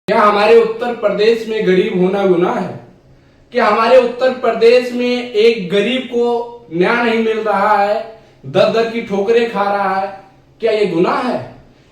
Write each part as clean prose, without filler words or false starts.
क्या हमारे उत्तर प्रदेश में गरीब होना गुनाह है? क्या हमारे उत्तर प्रदेश में एक गरीब को न्याय नहीं मिल रहा है, दर दर की ठोकरें खा रहा है? क्या ये गुनाह है?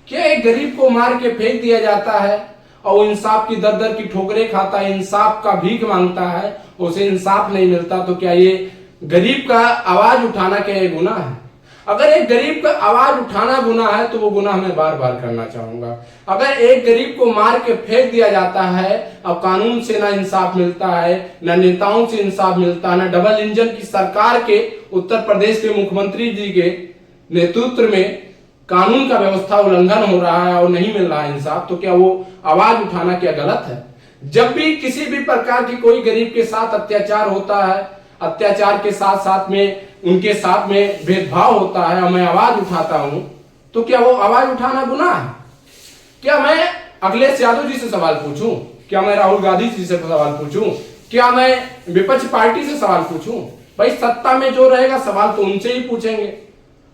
क्या एक गरीब को मार के फेंक दिया जाता है और इंसाफ की दर दर की ठोकरें खाता है, इंसाफ का भीख मांगता है, उसे इंसाफ नहीं मिलता? तो क्या ये गरीब का आवाज उठाना क्या ये गुनाह है? अगर एक गरीब का आवाज उठाना गुनाह है तो वो गुनाह मैं बार बार करना चाहूंगा। अगर एक गरीब को मार के फेंक दिया जाता है और कानून से ना इंसाफ मिलता है, ना नेताओं से इंसाफ मिलता है, ना डबल इंजन की सरकार के उत्तर प्रदेश के मुख्यमंत्री जी के नेतृत्व में कानून का व्यवस्था उल्लंघन हो रहा है और नहीं मिल रहा है इंसाफ, तो क्या वो आवाज उठाना क्या गलत है? जब भी किसी भी प्रकार की कोई गरीब के साथ अत्याचार होता है, अत्याचार के साथ साथ में उनके साथ में भेदभाव होता है और मैं आवाज उठाता हूं, तो क्या वो आवाज उठाना गुनाह है? क्या मैं अखिलेश यादव जी से सवाल पूछूं? क्या मैं राहुल गांधी जी से सवाल पूछूं? क्या मैं विपक्ष पार्टी से सवाल पूछूं? भाई सत्ता में जो रहेगा सवाल तो उनसे ही पूछेंगे।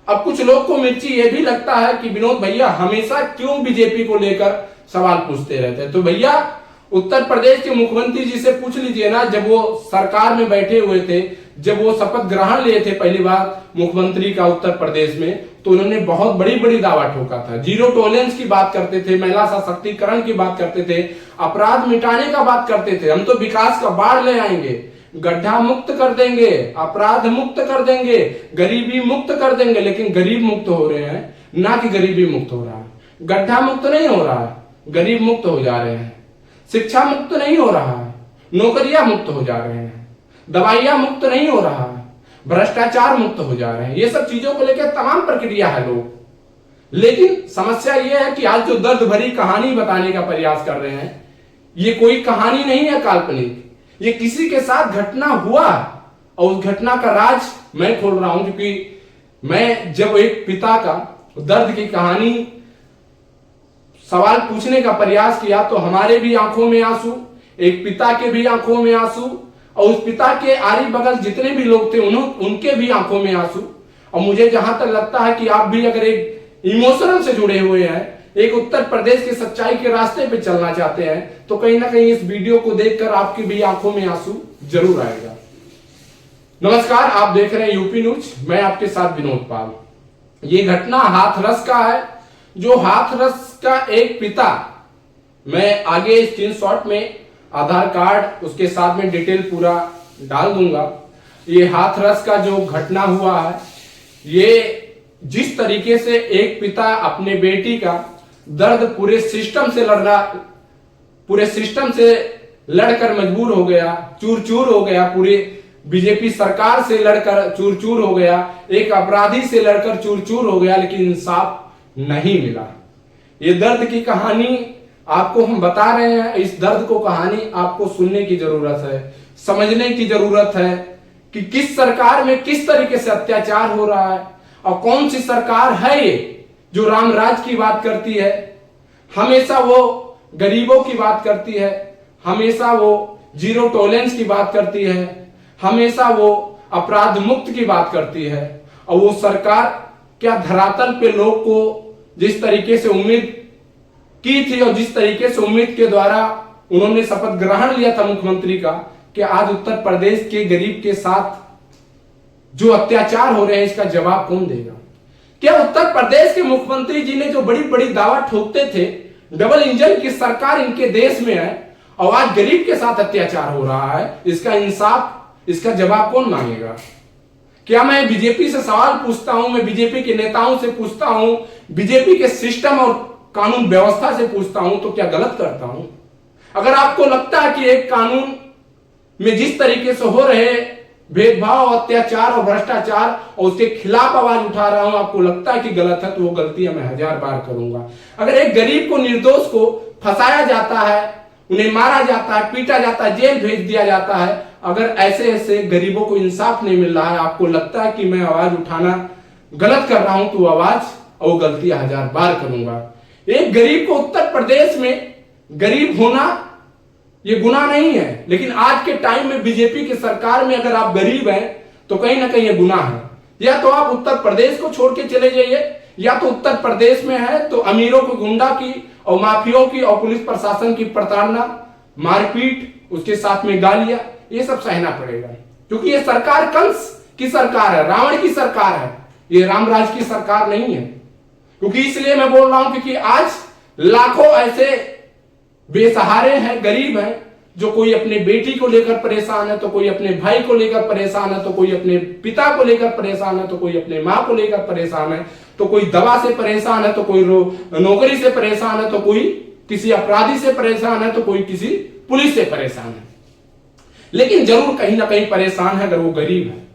अब कुछ लोग को मिर्ची ये भी लगता है कि विनोद भैया हमेशा क्यों बीजेपी को लेकर सवाल पूछते रहते हैं। तो भैया उत्तर प्रदेश के मुख्यमंत्री जी से पूछ लीजिए ना, जब वो सरकार में बैठे हुए थे, जब वो शपथ ग्रहण लिए थे पहली बार मुख्यमंत्री का उत्तर प्रदेश में, तो उन्होंने बहुत बड़ी बड़ी दावा ठोका था। जीरो टॉलरेंस की बात करते थे, महिला सशक्तिकरण की बात करते थे, अपराध मिटाने का बात करते थे। हम तो विकास का बाढ़ ले आएंगे, गड्ढा मुक्त कर देंगे, अपराध मुक्त कर देंगे, गरीबी मुक्त कर देंगे। लेकिन गरीब मुक्त हो रहे हैं, ना कि गरीबी मुक्त हो रहा है। गड्ढा मुक्त नहीं हो रहा है, गरीब मुक्त हो जा रहे हैं। शिक्षा मुक्त नहीं हो रहा है, नौकरियां मुक्त हो जा रहे हैं। दवाइयां मुक्त नहीं हो रहा है, भ्रष्टाचार मुक्त हो जा रहे हैं। ये सब चीजों को लेकर तमाम प्रक्रिया है लोग। लेकिन समस्या यह है कि आज जो दर्द भरी कहानी बताने का प्रयास कर रहे हैं, ये कोई कहानी नहीं है काल्पनिक, ये किसी के साथ घटना हुआ और उस घटना का राज मैं खोल रहा हूं। क्योंकि मैं जब एक पिता का दर्द की कहानी सवाल पूछने का प्रयास किया तो हमारे भी आंखों में आंसू, एक पिता के भी आंखों में आंसू, और उस पिता के आरी बगल जितने भी लोग थे उनके भी आंखों में आंसू। और मुझे जहां तक लगता है कि आप भी अगर एक इमोशनल से जुड़े हुए हैं, एक उत्तर प्रदेश की सच्चाई के रास्ते पे चलना चाहते हैं, तो कहीं ना कहीं इस वीडियो को देखकर आपकी भी आंखों में आंसू जरूर आएगा। नमस्कार, आप देख रहे हैं यूपी न्यूज, मैं आपके साथ विनोद पाल। ये घटना हाथरस का है, जो हाथरस का एक पिता, मैं आगे स्क्रीनशॉट में आधार कार्ड उसके साथ में डिटेल पूरा डाल दूंगा। ये हाथरस का जो घटना हुआ है, ये जिस तरीके से एक पिता अपने बेटी का दर्द पूरे सिस्टम से लड़कर मजबूर हो गया, चूर चूर हो गया, पूरे बीजेपी सरकार से लड़कर चूर चूर हो गया, एक अपराधी से लड़कर चूर चूर हो गया, लेकिन इंसाफ नहीं मिला। ये दर्द की कहानी आपको हम बता रहे हैं। इस दर्द को कहानी आपको सुनने की जरूरत है, समझने की जरूरत है कि किस सरकार में किस तरीके से अत्याचार हो रहा है और कौन सी सरकार है ये जो राम राज की बात करती है, हमेशा वो गरीबों की बात करती है, हमेशा वो जीरो टॉलरेंस की बात करती है, हमेशा वो अपराध मुक्त की बात करती है। और वो सरकार क्या धरातल पे लोग को जिस तरीके से उम्मीद की थी और जिस तरीके से उम्मीद के द्वारा उन्होंने शपथ ग्रहण लिया था मुख्यमंत्री का, कि आज उत्तर प्रदेश के गरीब के साथ जो अत्याचार हो रहे हैं इसका जवाब कौन देगा? क्या उत्तर प्रदेश के मुख्यमंत्री जी ने जो बड़ी बड़ी दावा ठोकते थे, डबल इंजन की सरकार इनके देश में है और आज गरीब के साथ अत्याचार हो रहा है, इसका इंसाफ, इसका जवाब कौन मांगेगा? क्या मैं बीजेपी से सवाल पूछता हूं, मैं बीजेपी के नेताओं से पूछता हूं, बीजेपी के सिस्टम और कानून व्यवस्था से पूछता हूं, तो क्या गलत करता हूं? अगर आपको लगता है कि एक कानून में जिस तरीके से हो रहे भेदभाव, अत्याचार और भ्रष्टाचार और उसके खिलाफ आवाज उठा रहा हूं, आपको लगता है कि गलत है, तो वो गलतियां मैं 1000 बार करूंगा। अगर एक गरीब को, निर्दोष को फंसाया जाता है, उन्हें मारा जाता है, पीटा जाता है, जेल भेज दिया जाता है, अगर ऐसे ऐसे गरीबों को इंसाफ नहीं मिल रहा है, आपको लगता है कि मैं आवाज उठाना गलत कर रहा हूं, तो आवाज और गलतियां 1000 बार करूंगा। एक गरीब को उत्तर प्रदेश में गरीब होना ये गुनाह नहीं है, लेकिन आज के टाइम में बीजेपी की सरकार में अगर आप गरीब हैं तो कहीं ना कहीं ये गुनाह है। या तो आप उत्तर प्रदेश को छोड़ के चले जाइए, या तो उत्तर प्रदेश में है तो अमीरों को गुंडा की और माफियों की और पुलिस प्रशासन की प्रताड़ना, मारपीट, उसके साथ में गालियां, ये सब सहना पड़ेगा। क्योंकि ये सरकार कंस की सरकार है, रावण की सरकार है, ये रामराज की सरकार नहीं है। क्योंकि इसलिए मैं बोल रहा हूं क्योंकि आज लाखों ऐसे बेसहारे हैं, गरीब हैं, जो कोई अपने बेटी को लेकर परेशान है, तो कोई अपने भाई को लेकर परेशान है, तो कोई अपने पिता को लेकर परेशान है, तो कोई अपने मां को लेकर परेशान है, तो कोई दवा से परेशान है, तो कोई नौकरी से परेशान है, तो कोई किसी अपराधी से परेशान है, तो कोई किसी पुलिस से परेशान है। लेकिन जरूर कहीं ना कहीं परेशान है अगर वो गरीब है।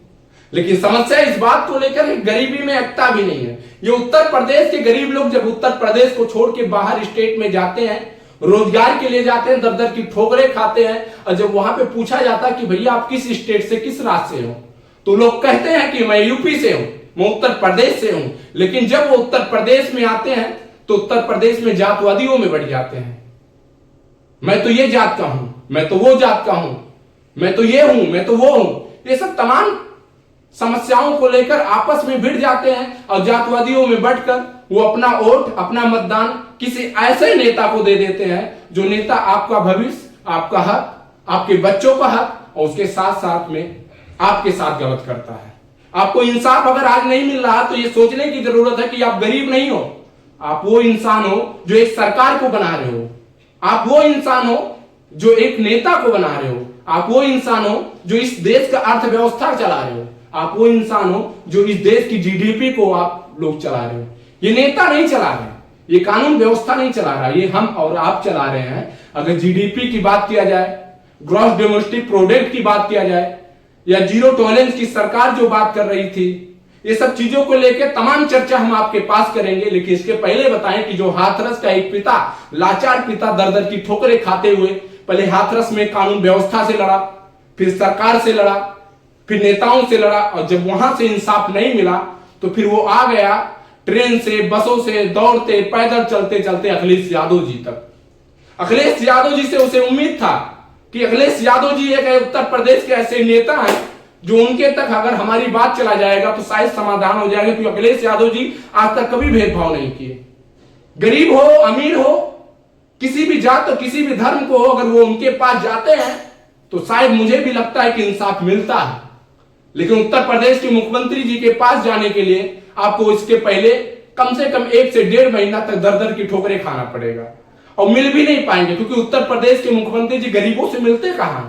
लेकिन समस्या इस बात को लेकर है, गरीबी में एकता भी नहीं है। ये उत्तर प्रदेश के गरीब लोग जब उत्तर प्रदेश को छोड़ के बाहर स्टेट में जाते हैं, रोजगार के लिए जाते हैं, दर दर की ठोकरें खाते हैं, और जब वहां पे पूछा जाता है कि भैया आप किस स्टेट से, किस राज्य से हो, तो लोग कहते हैं कि मैं यूपी से हूं, मैं उत्तर प्रदेश से हूं। लेकिन जब वो उत्तर प्रदेश में आते हैं तो उत्तर प्रदेश में जातवादियों में बढ़ जाते हैं। मैं तो ये जात का हूं, मैं तो वो जात का हूं, मैं तो ये हूं, मैं तो वो हूं। ये सब तमाम समस्याओं को लेकर आपस में भिड़ जाते हैं और जातवादियों में बढ़कर वो अपना वोट, अपना मतदान किसी ऐसे नेता को दे देते हैं जो नेता आपका भविष्य, आपका हक, आपके बच्चों का हक और उसके साथ साथ में आपके साथ गलत करता है। आपको इंसाफ अगर आज नहीं मिल रहा तो ये सोचने की जरूरत है कि आप गरीब नहीं हो, आप वो इंसान हो जो एक सरकार को बना रहे हो, आप वो इंसान हो जो एक नेता को बना रहे हो, आप वो इंसान हो जो इस देश का अर्थव्यवस्था चला रहे हो, आप वो इंसान हो जो इस देश की जीडीपी को आप लोग चला रहे हो। ये नेता नहीं चला रहे, ये कानून व्यवस्था नहीं चला रहा, ये हम और आप चला रहे हैं। अगर जीडीपी की बात किया जाए, ग्रॉस डोमेस्टिक प्रोडक्ट की बात किया जाए, या जीरो टॉलरेंस की सरकार जो बात कर रही थी, ये सब चीजों को लेकर तमाम चर्चा हम आपके पास करेंगे। लेकिन इसके पहले बताएं कि जो हाथरस का एक पिता, लाचार पिता, दर दर की ठोकरें खाते हुए पहले हाथरस में कानून व्यवस्था से लड़ा, फिर सरकार से लड़ा, फिर नेताओं से लड़ा, और जब वहां से इंसाफ नहीं मिला तो फिर वो आ गया ट्रेन से, बसों से, दौड़ते, पैदल चलते चलते अखिलेश यादव जी तक। अखिलेश यादव जी से उसे उम्मीद था कि अखिलेश यादव जी एक उत्तर प्रदेश के ऐसे नेता हैं जो उनके तक अगर हमारी बात चला जाएगा तो शायद समाधान हो जाएगा। क्योंकि अखिलेश यादव जी आज तक कभी भेदभाव नहीं किए, गरीब हो, अमीर हो, किसी भी जात और किसी भी धर्म को हो, अगर वो उनके पास जाते हैं तो शायद मुझे भी लगता है कि इंसाफ मिलता है। लेकिन उत्तर प्रदेश के मुख्यमंत्री जी के पास जाने के लिए आपको इसके पहले कम से कम 1 से 1.5 महीना तक दर दर की ठोकरें खाना पड़ेगा, और मिल भी नहीं पाएंगे। क्योंकि उत्तर प्रदेश के मुख्यमंत्री जी गरीबों से मिलते कहां,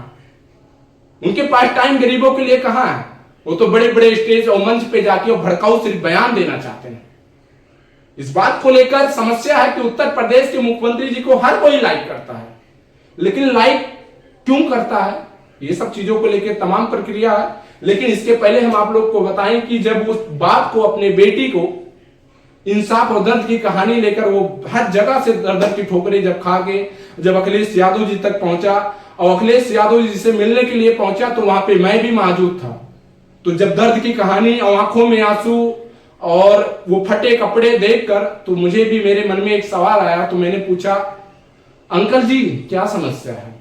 उनके पास टाइम गरीबों के लिए कहां है। वो तो बड़े बड़े स्टेज और मंच पे जाके और भड़काऊ सिर्फ बयान देना चाहते हैं। इस बात को लेकर समस्या है कि उत्तर प्रदेश के मुख्यमंत्री जी को हर कोई लाइक करता है, लेकिन लाइक क्यों करता है, ये सब चीजों को लेकर तमाम प्रक्रिया है। लेकिन इसके पहले हम आप लोग को बताएं कि जब उस बात को, अपने बेटी को इंसाफ और दर्द की कहानी लेकर वो हर जगह से दर दर की ठोकरें जब खा के जब अखिलेश यादव जी तक पहुंचा, और अखिलेश यादव जी से मिलने के लिए पहुंचा, तो वहां पे मैं भी मौजूद था। तो जब दर्द की कहानी और आंखों में आंसू और वो फटे कपड़े देखकर, तो मुझे भी मेरे मन में एक सवाल आया। तो मैंने पूछा, अंकल जी क्या समस्या है,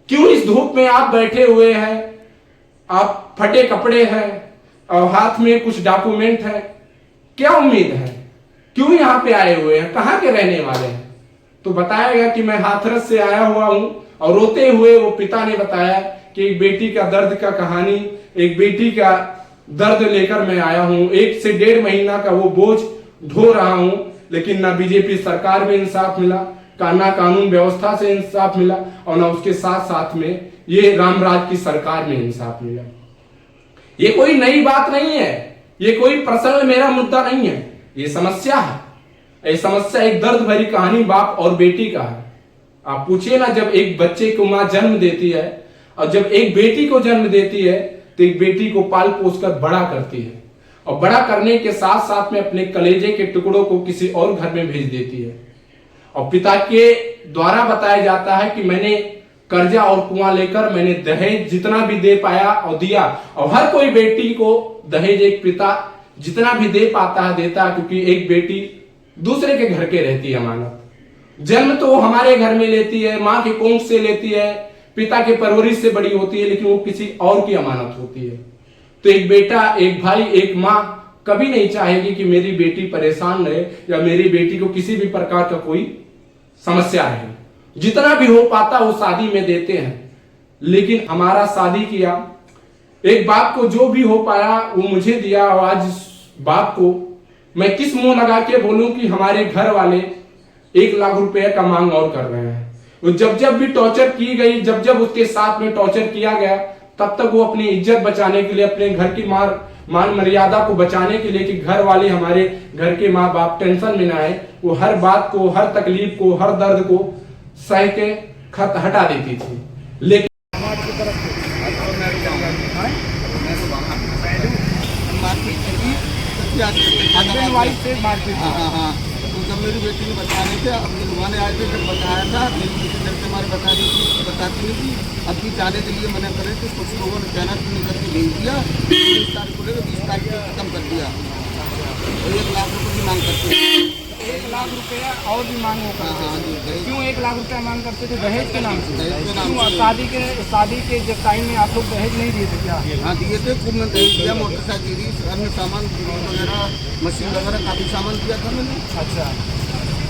क्यों इस धूप में आप बैठे हुए हैं, आप फटे कपड़े हैं और हाथ में कुछ डॉक्यूमेंट है, क्या उम्मीद है, क्यों यहाँ पे आए हुए हैं, कहाँ के रहने वाले हैं। तो बताया गया कि मैं हाथरस से आया हुआ हूं, और रोते हुए वो पिता ने बताया कि एक बेटी का दर्द का कहानी, एक बेटी का दर्द लेकर मैं आया हूं, 1 से 1.5 महीना का वो बोझ ढो रहा हूं, लेकिन ना बीजेपी सरकार में इंसाफ मिला, ना कानून व्यवस्था से इंसाफ मिला, और ना उसके साथ साथ में ये रामराज की सरकार में इंसाफ मिला। ये कोई नई बात नहीं है, ये कोई प्रश्न मेरा मुद्दा नहीं है, ये समस्या है। ये समस्या एक दर्द भरी कहानी बाप और बेटी का है। आप पूछिए ना, जब एक बच्चे को मां जन्म देती है और जब एक बेटी को जन्म देती है तो एक बेटी को पाल पोस कर बड़ा करती है, और बड़ा करने के साथ साथ में अपने कलेजे के टुकड़ों को किसी और घर में भेज देती है। और पिता के द्वारा बताया जाता है कि मैंने कर्जा और कुआं लेकर मैंने दहेज जितना भी दे पाया और दिया, और हर कोई बेटी को दहेज एक पिता जितना भी दे पाता है देता है, क्योंकि एक बेटी दूसरे के घर के रहती है अमानत। जन्म तो वो हमारे घर में लेती है, माँ के कोख से लेती है, पिता के परवरिश से बड़ी होती है, लेकिन वो किसी और की अमानत होती है। तो एक बेटा, एक भाई, एक माँ कभी नहीं चाहेगी कि मेरी बेटी परेशान रहे या मेरी बेटी को किसी भी प्रकार का कोई समस्या रहे। जितना भी हो पाता वो शादी में देते हैं, लेकिन हमारा शादी किया, एक बाप को जो भी हो पाया वो मुझे दिया। और आज बाप को मैं किस मुंह लगा के बोलूं कि हमारे घर वाले 1 लाख रुपए का मांग और कर रहे हैं। वो जब भी टॉर्चर की गई, जब उसके साथ में टॉर्चर किया गया, तब तक वो अपनी इज्जत बचाने के लिए, अपने घर की मान मर्यादा को बचाने के लिए कि घर वाले हमारे घर के माँ बाप टेंशन में ना आए, वो हर बात को, हर तकलीफ को, हर दर्द को सह के हटा देती थी। लेकिन तो जब मेरी बेटी ने बता रहे थे, अब दिलवाने आए थे, जब बताया था मेरी बेटी डर से हमारे बताती नहीं थी। अभी जाने के लिए मना करे थे, कुछ लोगों ने कहना नहीं करके भेज दिया। 20 तारीख को लेकर 20 तारीख को खत्म कर दिया। तो 1 लाख रुपये की मांग करते हैं। 1 लाख रुपया और भी मांग होगा। क्यों 1 लाख रुपया मांग करते थे? दहेज के नाम से? क्यों शादी के जब टाइम में आप लोग दहेज नहीं दिए थे क्या? हाँ दिए थे, खूब मैंने दहेज दिया, मोटरसाइकिल, अन्य सामान वगैरह, मशीन वगैरह काफ़ी सामान दिया था मैंने। अच्छा,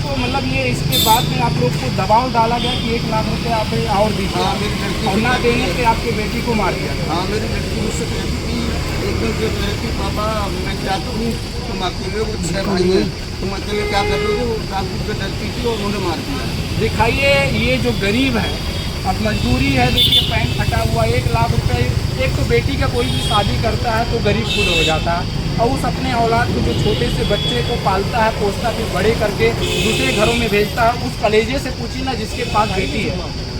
तो मतलब ये इसके बाद में आप लोग को दबाव डाला गया कि 1 लाख रुपया आप और दीजिए। हाँ, मेरी लड़की और ना देने से आपकी बेटी को मार दिया। हाँ, मेरी लड़की मुझसे कहती थी, एक दिन ये कहती, पापा मैं क्या करूँ, तुम अकेले, वो 6 भाई हैं, तुम अकेले क्या कर रहे हो? कानपुर से डरती थी और उन्होंने मार दिया। दिखाइए, ये जो गरीब है, अब मजदूरी है, देखिए पैंट फटा हुआ, 1 लाख रुपये। एक तो बेटी का कोई भी शादी करता है तो गरीब खुद हो जाता है, और उस अपने औलाद को, जो छोटे से बच्चे को पालता है, पोसता, फिर बड़े करके दूसरे घरों में भेजता है। उस कलेजे से पूछिए ना जिसके पास बेटी है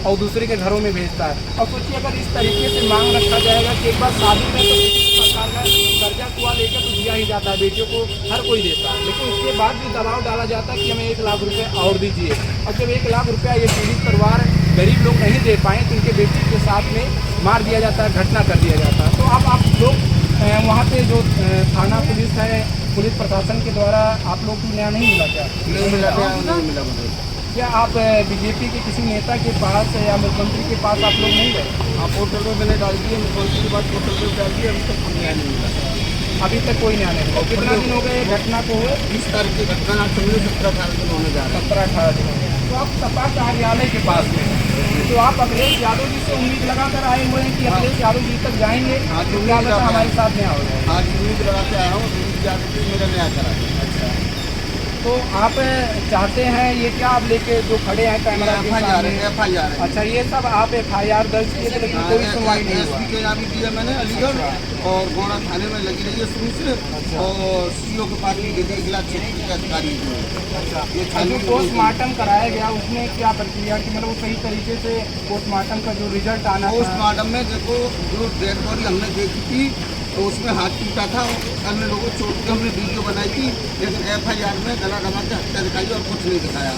और दूसरे के घरों में भेजता है। और सोचिए अगर इस तरीके से मांग रखा जाएगा कि एक बार शादी में तो किसी प्रकार का कर्जा कुआ लेकर तो दिया ही जाता है, बेटियों को हर कोई देता है, लेकिन उसके बाद भी दबाव डाला जाता है कि हमें 1 लाख रुपये और दीजिए। और जब 1 लाख रुपया ये पीड़ित परिवार गरीब लोग नहीं दे पाए तो उनके बेटी के साथ में मार दिया जाता है, घटना कर दिया जाता है। तो अब आप लोग वहाँ पे जो थाना पुलिस है, पुलिस प्रशासन के द्वारा आप लोग को न्याय नहीं मिला क्या? नहीं मिला मुझे। क्या आप बीजेपी के किसी नेता के पास या मुख्यमंत्री के पास आप लोग नहीं गए? आप पोर्टल में मैंने डाल दिए, मुख्यमंत्री की बात पोर्टल में डाल दी, अभी तक कोई न्याय नहीं मिला। अभी तक कोई न्याय नहीं मिला। कितना दिन हो गए घटना को हुए? 20 तारीख की घटना, 17-18 दिन होने जा रहा है। 17-18 दिन हो गए। तो आप सपा कार्यालय के पास में, तो आप अखिलेश यादव जी से उम्मीद लगाकर आए हुए हैं कि अखिलेश यादव जी तक जाएंगे, तो क्या पता हमारे साथ न्याय हो जाए। आज उम्मीद लगा के आया हूँ, उम्मीद यादव जी मेरा न्याय करा। अच्छा, तो आप चाहते हैं ये क्या आप लेके जो खड़े हैं कैमरा के सामने? FIR। अच्छा, ये सब आप FIR दर्ज किए थे लेकिन कोई सुनवाई नहीं हुआ? SP के यहाँ भी दिया मैंने अलीगढ़, और गोड़ा थाने में लगी रही है शुरू से। और CO के पास भी गई, 1 लाख क्षेत्र के अधिकारी। अच्छा, जो पोस्टमार्टम कराया गया उसमें क्या प्रक्रिया की, मतलब वो सही तरीके से पोस्टमार्टम का जो रिजल्ट आना? पोस्टमार्टम में देखो, जो डेड बॉडी हमने देखी थी तो उसमें हाथ टूटा था, अन्य लोगों चोट के हमने वीडियो बनाई थी, लेकिन FIR में गला दबा के हत्या दिखाई और कुछ नहीं दिखाया।